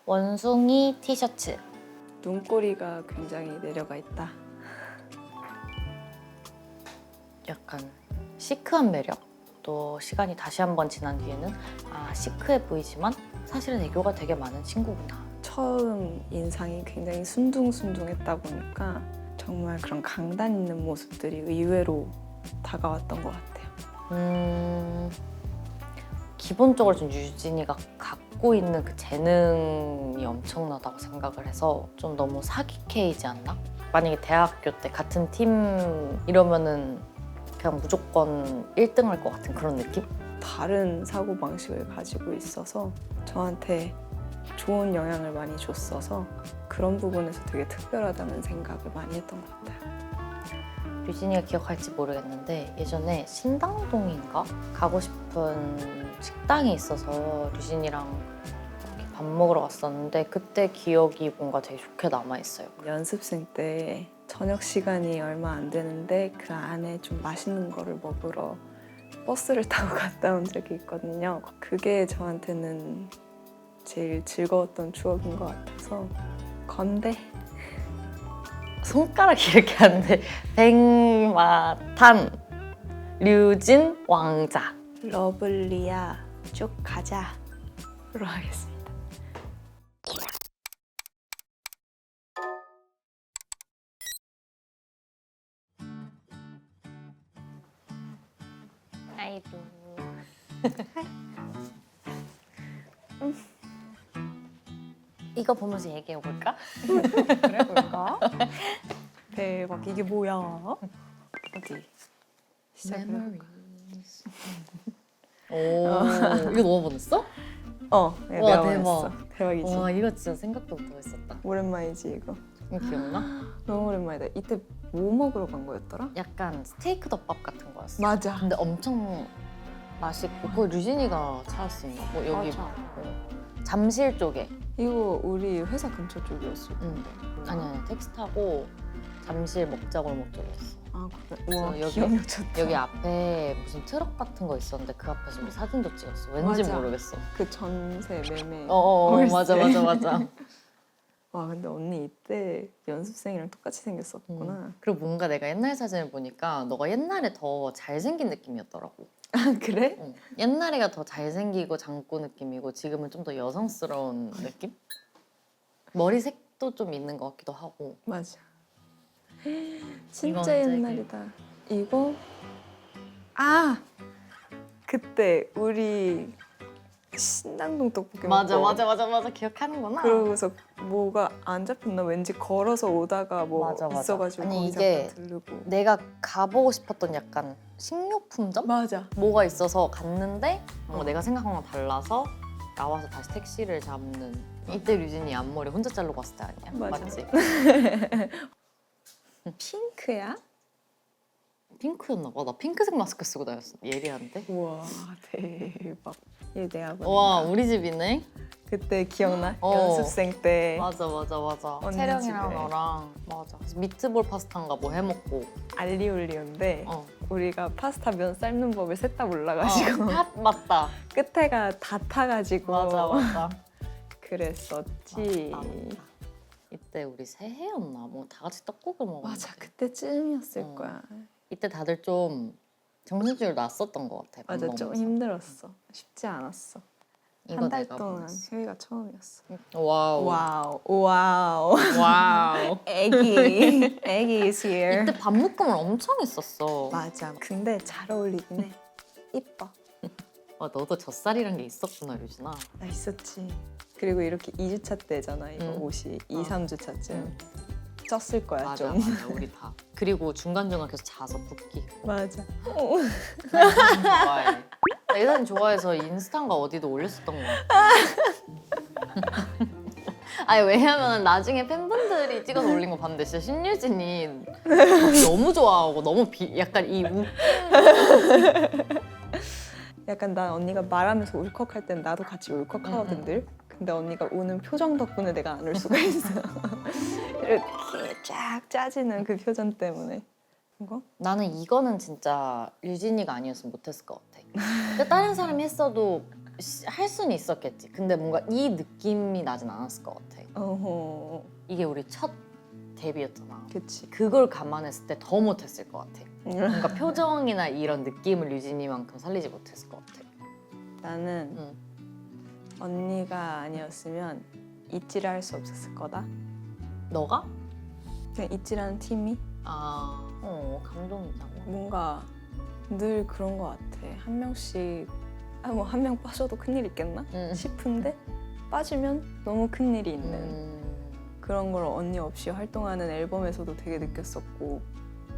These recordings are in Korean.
원숭이 티셔츠. 눈꼬리가 굉장히 내려가 있다. 약간 시크한 매력? 또 시간이 다시 한번 지난 뒤에는 시크해 보이지만 사실은 애교가 되게 많은 친구구나. 처음 인상이 굉장히 순둥순둥했다 보니까 정말 그런 강단 있는 모습들이 의외로 다가왔던 것 같아요. 기본적으로 좀 유진이가 갖고 있는 그 재능이 엄청나다고 생각을 해서 좀 너무 사기캐이지 않나? 만약에 대학교 때 같은 팀 이러면은 그냥 무조건 1등 할 것 같은 그런 느낌? 다른 사고방식을 가지고 있어서 저한테 좋은 영향을 많이 줬어서 그런 부분에서 되게 특별하다는 생각을 많이 했던 것 같아요. 유진이가 기억할지 모르겠는데 예전에 신당동인가? 가고 싶은 식당이 있어서 유진이랑 이렇게 밥 먹으러 갔었는데 그때 기억이 뭔가 되게 좋게 남아있어요. 연습생 때 저녁 시간이 얼마 안 되는데 그 안에 좀 맛있는 거를 먹으러 버스를 타고 갔다 온 적이 있거든요. 그게 저한테는 제일 즐거웠던 추억인 것 같아서 건대. 손가락이 이렇게 하는데 백마탄 류진 왕자. 러블리야 쭉 가자로 하겠습니다. 아이고. 이거 보면서 얘기해 볼까? 그래 볼까? 대박, 이게 뭐야? 어디 시작을 해볼까? 오, 이거 너무 보냈어? 네, 와, 내가 대박. 보냈어. 대박이지? 와, 이거 진짜 생각도 못하겠었다. 오랜만이지 이거. 이거 기억나? 너무 오랜만이다. 이때 뭐 먹으러 간 거였더라? 약간 스테이크 덮밥 같은 거였어. 맞아. 근데 엄청 맛있고 그거 류진이가 찾았습니다. 뭐 여기 맞아. 잠실 쪽에. 이거 우리 회사 근처 쪽이었을 응. 텐데. 아니 택시 타고 잠실 먹자골목 쪽이었어. 아 그래? 그래서 우와, 여기- 기억력 좋다. 여기 앞에 무슨 트럭 같은 거 있었는데 그 앞에서 우리 사진도 찍었어. 왠지 맞아. 모르겠어. 그 전세 매매. 맞아 월세. 맞아 맞아. 와 근데 언니 이때 연습생이랑 똑같이 생겼었구나. 그리고 뭔가 내가 옛날 사진을 보니까 너가 옛날에 더 잘생긴 느낌이었더라고. 아 그래? 옛날에가 더 잘생기고 장꾸 느낌이고 지금은 좀 더 여성스러운 느낌? 머리색도 좀 있는 것 같기도 하고. 맞아. 이건 진짜 옛날이다. 이거 그때 우리 신당동 떡볶이 맞아 먹고 맞아 맞아 맞아 기억하는구나. 그러고서 뭐가 안 잡혔나 왠지 걸어서 오다가 뭐 맞아, 맞아. 있어가지고 아니, 거기 이게 잠깐 들르고. 내가 가보고 싶었던 약간 식료품점? 맞아. 뭐가 있어서 갔는데 뭔가 어. 내가 생각한 거랑 달라서 나와서 다시 택시를 잡는. 이때 류진이 앞머리 혼자 자르고 왔을 때 아니야? 맞아. 맞지? 핑크야? 핑크였나 봐. 나 핑크색 마스크 쓰고 다녔어. 예리한데? 우와 대박. 얘 내 아버지. 와 우리 집이네? 그때 기억나? 어. 연습생 때 맞아 맞아 맞아. 언니 채령이랑 집에. 너랑 맞아. 그래서 미트볼 파스타인가 뭐 해먹고. 알리올리오인데 우리가 파스타 면 삶는 법을 셋 다 몰라가지고 맞다. 끝에가 다 타가지고 맞아 맞아. 그랬었지. 맞다, 맞다. 이때 우리 새해였나? 뭐 다 같이 떡국을 먹었는데. 맞아 그때쯤이었을 어. 거야. 이때 다들 좀 정신줄 났었던 것 같아. 밥 맞아 좀 먹으면서. 힘들었어. 쉽지 않았어. 이거 한 달 내가 동안 보냈어. 휴이가 처음이었어. 와우. 와우 와우. 와우. 애기 is here. 이때 밥 묶음을 엄청 했었어. 맞아. 근데 잘 어울리긴 해. 이뻐. 와, 너도 젖살이란 게 있었구나, 류진아. 나 있었지. 그리고 이렇게 2주차 때잖아 이거 옷이 2, 3주차쯤 쪘을 거야 맞아, 좀. 맞아, 우리 다. 그리고 중간중간 계속 자서 붓기고. 맞아. 나 이 사진 좋아해. 나 이 사진 좋아해서 인스타인가 어디도 올렸었던 것 같아. 아니 왜냐면 나중에 팬분들이 찍어서 올린 거 봤는데 진짜 신유진이 너무 좋아하고 너무 약간 이 약간 난 언니가 말하면서 울컥할 땐 나도 같이 울컥하거든 늘. 근데 언니가 우는 표정 덕분에 내가 안 울 수가 있어. 이렇게 쫙 짜지는 그 표정 때문에. 이거? 나는 이거는 진짜 유진이가 아니었으면 못했을 것 같아. 근데 다른 사람이 했어도 할 수는 있었겠지. 근데 뭔가 이 느낌이 나진 않았을 것 같아. 어허. 이게 우리 첫 데뷔였잖아. 그치. 그걸 감안했을 때 더 못했을 것 같아. 뭔가 표정이나 이런 느낌을 유진이만큼 살리지 못했을 것 같아. 나는 응. 언니가 아니었으면 있지를 할 수 없었을 거다. 너가? 그냥 있지라는 팀이 감동이잖아. 뭔가 늘 그런 거 같아. 한 명씩 뭐 한 명 빠져도 큰일 있겠나 싶은데 빠지면 너무 큰일이 있는 그런 걸 언니 없이 활동하는 앨범에서도 되게 느꼈었고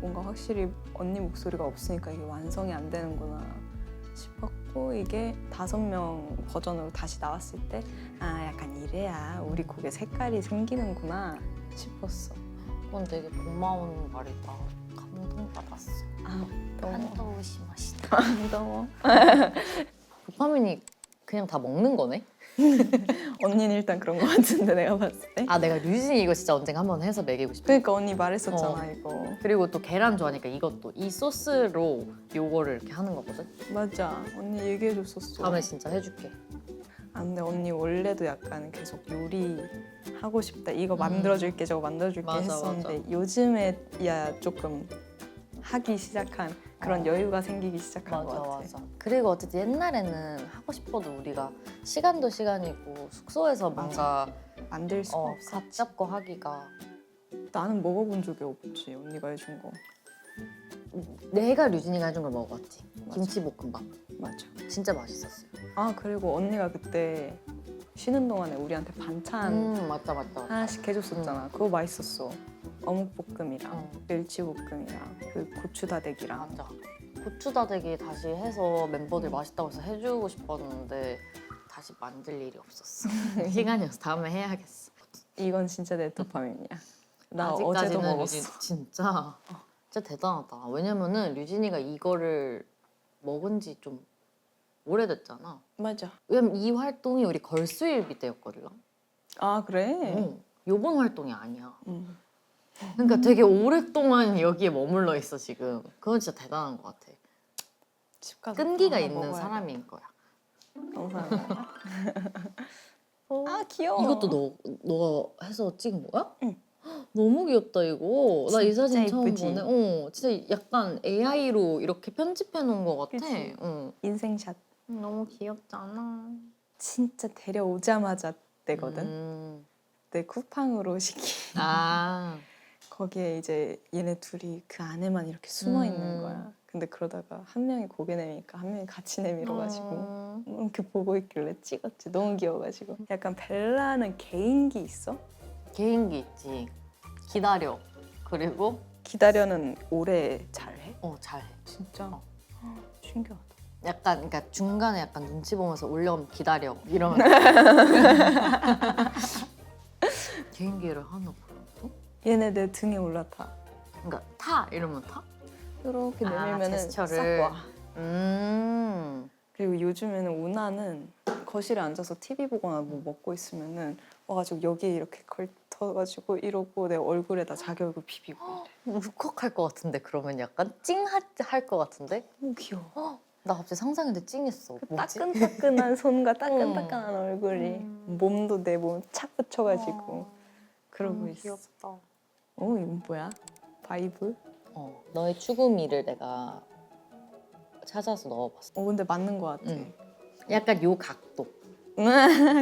뭔가 확실히 언니 목소리가 없으니까 이게 완성이 안 되는구나 싶었고 이게 5명 버전으로 다시 나왔을 때 아 약간 이래야 우리 곡에 색깔이 생기는구나 싶었어. 그건 되게 고마운 말이다. 감동받았어. 아 너무 한더우시마시다. 너무 도파민이 그냥 다 먹는 거네? 언니는 일단 그런 거 같은데 내가 봤을 때. 아 내가 류진이 이거 진짜 언젠가 한번 해서 먹이고 싶어. 그러니까 언니 말했었잖아 이거. 그리고 또 계란 좋아하니까 이것도 이 소스로 요거를 이렇게 하는 거거든? 맞아 언니 얘기해줬었어. 다음에 진짜 해줄게. 아 근데 언니 원래도 약간 계속 요리 하고 싶다 이거 만들어줄게 저거 만들어줄게 맞아, 했었는데 요즘에야 조금 하기 시작한 그런 여유가 생기기 시작한 것 같아. 그리고 어쨌든 옛날에는 하고 싶어도 우리가 시간도 시간이고 숙소에서 뭔가 만들 수가 없어. 각 잡고 하기가 나는 먹어본 적이 없지 언니가 해준 거. 내가 류진이가 해준 걸 먹어봤지. 맞아. 김치볶음밥 맞아. 진짜 맛있었어요. 아 그리고 언니가 그때 쉬는 동안에 우리한테 반찬 맞다. 하나씩 해줬었잖아. 그거 맛있었어. 어묵볶음이랑 응. 멸치볶음이랑 그 고추다대기랑. 맞아. 고추다대기 다시 해서 멤버들 맛있다고 해서 해주고 싶었는데 다시 만들 일이 없었어. 시간이 없어. 다음에 해야겠어. 이건 진짜 내 도파민이야. 나 어제도 아직까지는 먹었어. 진짜 진짜 대단하다. 왜냐면은 류진이가 이거를 먹은 지 좀 오래됐잖아. 맞아. 왜냐면 이 활동이 우리 걸스일비 때였거든. 아 그래? 요번 활동이 아니야. 응. 그러니까 되게 오랫동안 여기에 머물러 있어 지금. 그건 진짜 대단한 것 같아. 집 가서 끈기가 하나 있는 먹어야겠다. 사람인 거야. 감사합니다. 아 귀여워. 이것도 너가 해서 찍은 거야? 응. 너무 귀엽다 이거. 나 이 진짜 사진 처음 이쁘지? 보네. 진짜 약간 AI로 이렇게 편집해 놓은 것 같아. 그치? 응. 인생샷. 너무 귀엽잖아. 진짜 데려오자마자 때거든. 내 쿠팡으로 시킨. 아. 거기에 이제 얘네 둘이 그 안에만 이렇게 숨어 있는 거야. 근데 그러다가 한 명이 고개 내미니까 한 명이 같이 내밀어가지고 이렇게 보고 있길래 찍었지. 너무 귀여워가지고. 약간 벨라는 개인기 있어? 개인기 있지. 기다려. 그리고 기다려는 오래 잘해? 잘해. 진짜 신기하다. 약간 그러니까 중간에 약간 눈치 보면서 올려오면 기다려 이러면 개인기를 하나 보여도? 얘네 내 등에 올라타. 그러니까 타 이러면 타? 이렇게 내밀면은 싹 제스처를. 와. 그리고 그리고 요즘에는 우나는 거실에 앉아서 TV 보거나 뭐 먹고 있으면은 와가지고 여기에 이렇게 걸터가지고 이러고 내 얼굴에다 자기 얼굴 비비고 이래. 울컥할 것 같은데 그러면 약간 찡할 것 같은데? 너무 귀여워. 나 갑자기 상상했는데 찡했어. 그 뭐지? 따끈따끈한 손과 따끈따끈한 얼굴이 몸도 내 몸 착 붙여가지고 그러고 있어. 귀엽다. 이건 뭐야? 바이브? 너의 추구미를 내가 찾아서 넣어봤어. 근데 맞는 것 같아. 약간 요 각도.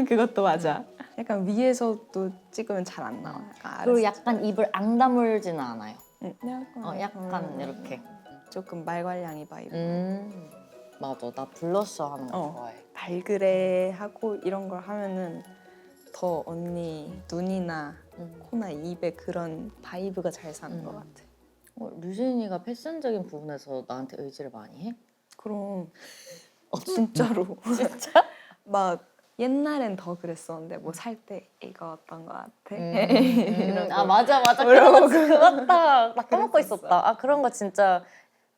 그것도 맞아. 약간 위에서도 찍으면 잘 안 나와. 그리고 아래서 약간 입을 앙 다물지는 않아요. 약간 이렇게. 조금 말괄량이 바이브. 맞아. 나 블러셔 하는 거 좋아해. 발그레 하고 이런 걸 하면은 더 언니 눈이나 코나 입에 그런 바이브가 잘 사는 것 같아. 류진이가 패션적인 부분에서 나한테 의지를 많이 해? 그럼 진짜로. 진짜? 막 옛날엔 더 그랬었는데 뭐 살 때 이거 어떤 거 같아? 맞아. 그러고 그거다. 나 까먹고 그랬었어. 있었다. 그런 거 진짜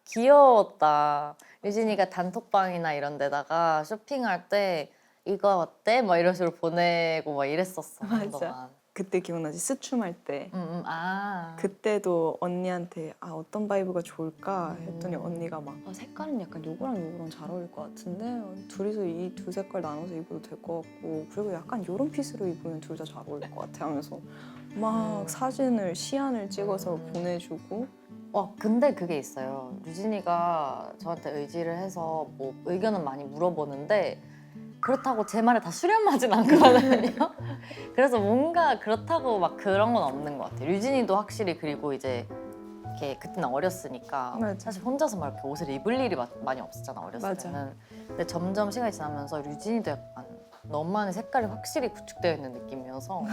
귀여웠다. 유진이가 단톡방이나 이런 데다가 쇼핑할 때 이거 어때? 막 이런 식으로 보내고 막 이랬었어. 맞아. 한동안. 그때 기억나지? 스춤할 때 아. 그때도 언니한테 어떤 바이브가 좋을까 했더니 언니가 막 색깔은 약간 요거랑 요거랑 잘 어울릴 것 같은데 둘이서 이 두 색깔 나눠서 입어도 될 것 같고 그리고 약간 요런 핏으로 입으면 둘 다 잘 어울릴 것 같아 하면서 막 사진을 시안을 찍어서 보내주고 근데 그게 있어요. 유진이가 저한테 의지를 해서 뭐 의견은 많이 물어보는데 그렇다고 제 말에 다 수렴하진 않거든요. 그래서 뭔가 그렇다고 막 그런 건 없는 것 같아요. 유진이도 확실히 그리고 이제 이렇게 그때는 어렸으니까 맞아. 사실 혼자서 막 이렇게 옷을 입을 일이 많이 없었잖아 어렸을 맞아. 때는. 근데 점점 시간이 지나면서 유진이도 약간 너만의 색깔이 확실히 구축되어 있는 느낌이어서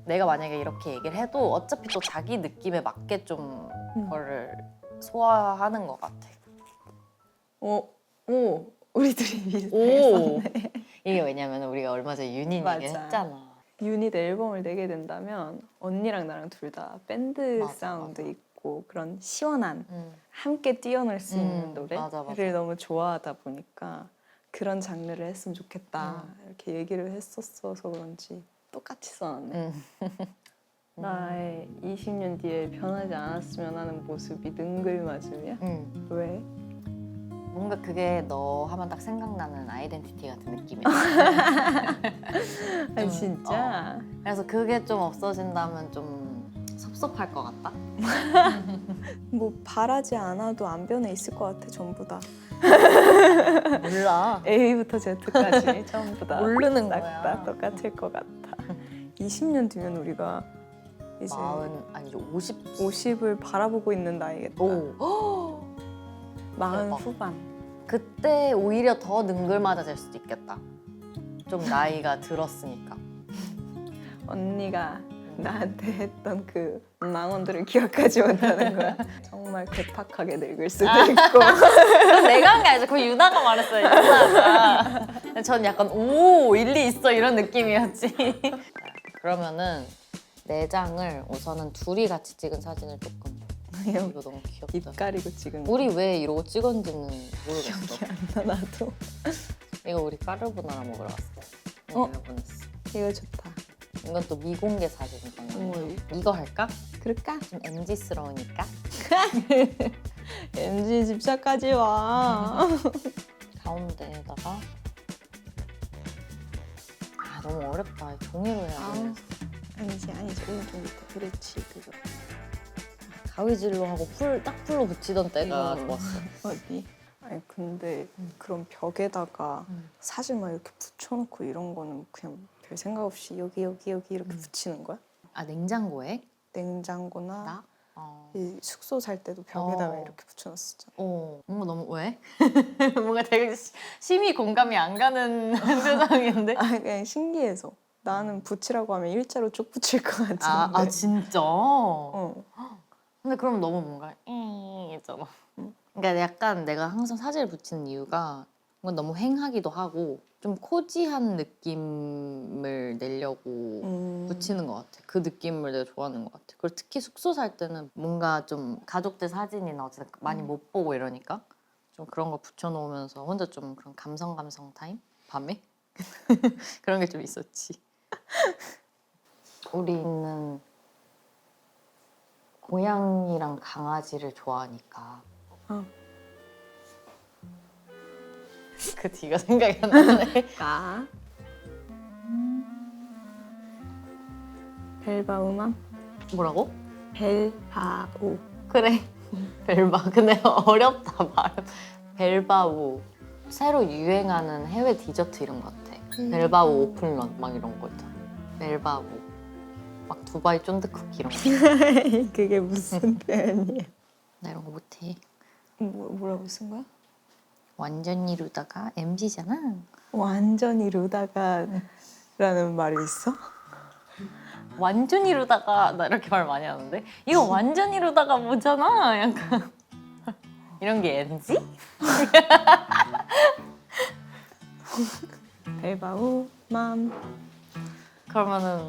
내가 만약에 이렇게 얘기를 해도 어차피 또 자기 느낌에 맞게 좀 그거를 소화하는 것 같아. 오 우리 둘이 오 비슷했었네. 이게 왜냐면 우리가 얼마 전에 유닛 맞아. 얘기했잖아. 유닛 앨범을 내게 된다면 언니랑 나랑 둘 다 밴드 맞아, 사운드 맞아. 있고 그런 시원한 함께 뛰어놀 수 있는 노래를 맞아. 너무 좋아하다 보니까 그런 장르를 했으면 좋겠다 이렇게 얘기를 했었어서 그런지 똑같이 써놨네. 나의 20년 뒤에 변하지 않았으면 하는 모습이 능글맞음이야? 왜? 뭔가 그게 너 하면 딱 생각나는 아이덴티티 같은 느낌이야. 아니 진짜? 그래서 그게 좀 없어진다면 좀 섭섭할 것 같다. 뭐 바라지 않아도 안 변해 있을 것 같아 전부 다. 몰라. A부터 Z까지 전부 다 모르는 싹 거야. 다 똑같을 것 같아. 20년 뒤면 우리가 이제 50. 50을 바라보고 있는 나이겠다. 오. 40 대박. 후반. 그때 오히려 더 능글맞아질 수도 있겠다. 좀 나이가 들었으니까. 언니가 나한테 했던 그 망언들을 기억하지 못하는 거야. 정말 괴팍하게 늙을 수도 있고. 그건 내가 한 게 아니죠. 그거 유나가 말했어요. 유나가. 전 약간 오 일리 있어 이런 느낌이었지. 그러면은 내 장을 우선은 둘이 같이 찍은 사진을 조금. 이거 너무 귀엽다. 입 가리고 찍은 우리 왜 이러고 찍었는지는 모르겠어. 기억이 안 나. 나도. 이거 우리 까르보나라 먹으러 왔어. 내가 보냈어. 이거 좋다. 이건 또 미공개 사진이잖아. 어머, 이거 할까? 그럴까? 좀 MZ스러우니까. MG 집사까지 와. 가운데에다가 너무 어렵다. 종이로 해야 돼. 아니지 오른쪽 밑에 그렇지 그거. 가위질로 하고 딱풀로 붙이던 때가 이거. 좋았어. 어디? 아니 근데 그런 벽에다가 사진 막 이렇게 붙여놓고 이런 거는 그냥 별 생각 없이 여기 이렇게 붙이는 거야? 냉장고에? 냉장고나 나? 이 숙소 살 때도 벽에다가 이렇게 붙여놨었잖아. 뭔가 너무 왜? 뭔가 되게 심히 공감이 안 가는 표정인데. 그냥 신기해서 나는 붙이라고 하면 일자로 쭉 붙일 것 같은데. 진짜? 어. 근데 그럼 너무 뭔가 있잖아. 그러니까 약간 내가 항상 사진을 붙이는 이유가 뭔가 너무 횡하기도 하고 좀 코지한 느낌을 내려고 붙이는 것 같아. 그 느낌을 내가 좋아하는 것 같아. 그리고 특히 숙소 살 때는 뭔가 좀 가족들 사진이나 어쨌든 많이 못 보고 이러니까 좀 그런 거 붙여놓으면서 혼자 좀 그런 감성 타임? 밤에? 그런 게 좀 있었지. 우리는 고양이랑 강아지를 좋아하니까 그 뒤가 생각이 안 나네. 나 벨바우맘? 뭐라고? 벨바우. 그래. 벨바. 근데 어렵다 발음. 벨바우. 새로 유행하는 해외 디저트 이런 것 같아. 벨바우 오픈런 막 이런 거 있잖아. 벨바우. 막 두바이 쫀득 쿠키 이런 거. 그게 무슨 표현이야? 나 이런 거 못해. 뭐라고 쓴 거야? 완전히 루다가 MZ잖아. 완전히 루다가 라는 말이 있어? 완전히 루다가 나 이렇게 말 많이 하는데 이거 완전히 루다가 뭐잖아. 약간 이런 게 MZ? 벨바우 맘. 그러면은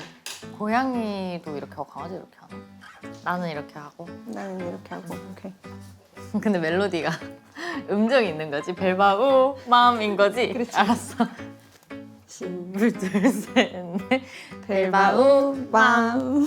고양이도 이렇게 하고 강아지 이렇게 하나? 나는 이렇게 하고. 나는 이렇게 하고 오케이. 근데 멜로디가 음정이 있는 거지. 벨바우 맘인 거지. 그렇지. 알았어. 둘, 셋, 넷. 벨바우 마우.